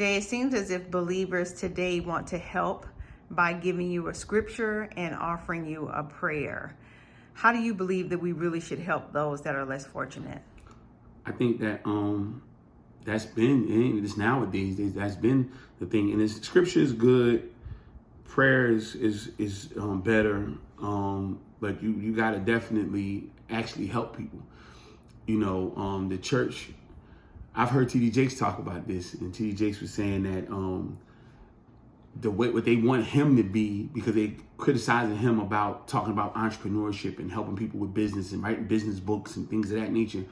Jay, it seems as if believers today want to help by giving you a scripture and offering you a prayer. How do you believe that we really should help those that are less fortunate? I think that that's been this nowadays. That's been the thing, and scripture is good. Prayer is better, but you got to definitely actually help people. The church. I've heard T.D. Jakes talk about this, and T.D. Jakes was saying that the way what they want him to be, because they criticizing him about talking about entrepreneurship and helping people with business and writing business books and things of that nature.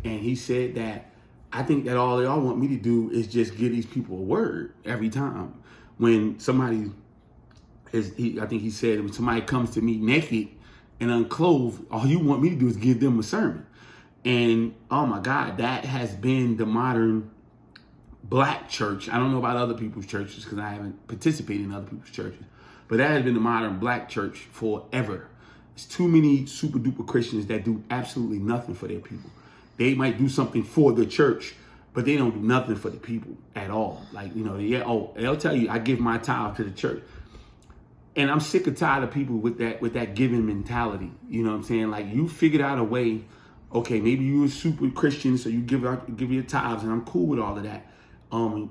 And he said that I think that all they all want me to do is just give these people a word every time. When somebody I think he said when somebody comes to me naked and unclothed, all you want me to do is give them a sermon. And oh my God, that has been the modern Black church. I don't know about other people's churches because I haven't participated in other people's churches, but that has been the modern Black church forever. There's too many super duper Christians that do absolutely nothing for their people. They might do something for the church, but they don't do nothing for the people at all. Like, they'll tell you, I give my tithe to the church. And I'm sick and tired of people with that giving mentality. You know what I'm saying? Like, you figured out a way. Okay, maybe you're a super Christian, so you give your tithes, and I'm cool with all of that.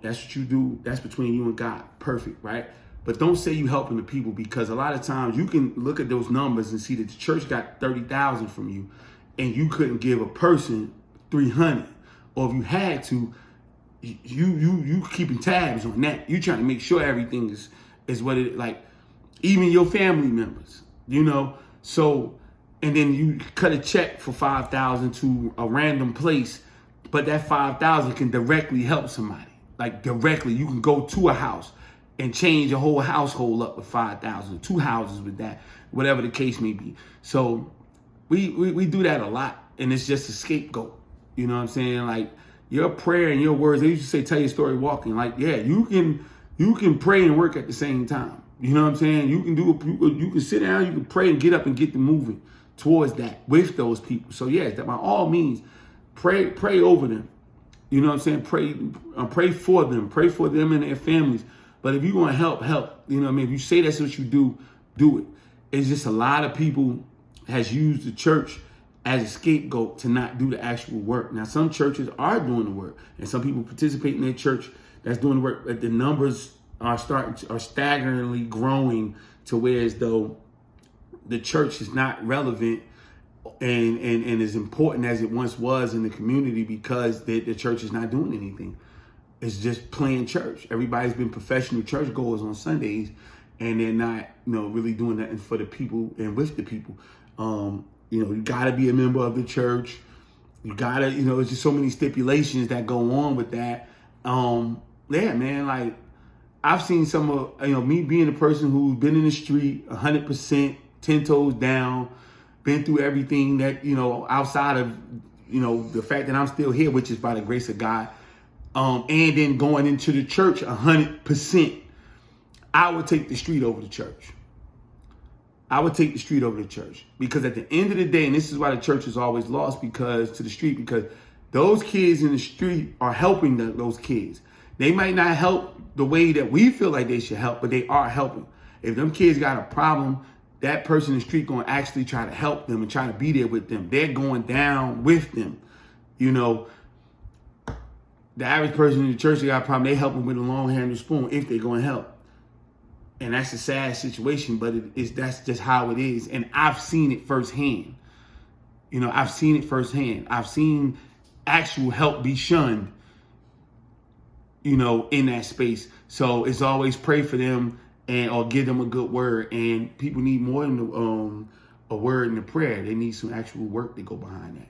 That's what you do. That's between you and God. Perfect, right? But don't say you helping the people, because a lot of times you can look at those numbers and see that the church got 30,000 from you, and you couldn't give a person 300, or if you had to, you keeping tabs on that. You trying to make sure everything is what it like. Even your family members, so. And then you cut a check for $5,000 to a random place, but that $5,000 can directly help somebody. Like directly, you can go to a house and change a whole household up with $5,000, 2 houses with that, whatever the case may be. So we do that a lot, and it's just a scapegoat. You know what I'm saying? Like your prayer and your words. They used to say, "Tell your story walking." Like, yeah, you can pray and work at the same time. You know what I'm saying? You can sit down, you can pray and get up and get to moving towards that with those people. So yes, that by all means, pray over them. You know what I'm saying? Pray for them and their families. But if you're going to help. You know what I mean? If you say that's what you do it. It's just a lot of people has used the church as a scapegoat to not do the actual work. Now, some churches are doing the work, and some people participate in their church that's doing the work, but the numbers are staggeringly growing to where as though the church is not relevant and as important as it once was in the community, because the church is not doing anything. It's just playing church. Everybody's been professional churchgoers on Sundays, and they're not, really doing nothing for the people and with the people. You gotta be a member of the church. You gotta, there's just so many stipulations that go on with that. Yeah, man, like I've seen some of, me being a person who's been in the street 100%, 10 toes down, been through everything that, outside of, the fact that I'm still here, which is by the grace of God, and then going into the church 100%, I would take the street over the church. Because at the end of the day, and this is why the church is always lost because those kids in the street are helping those kids. They might not help the way that we feel like they should help, but they are helping. If them kids got a problem, that person in the street going to actually try to help them and try to be there with them. They're going down with them. The average person in the church that got a problem, they help them with a long-handled spoon if they're going to help. And that's a sad situation, but that's just how it is. And I've seen it firsthand. I've seen actual help be shunned, in that space. So it's always pray for them or give them a good word. And people need more than a word and a prayer. They need some actual work to go behind that.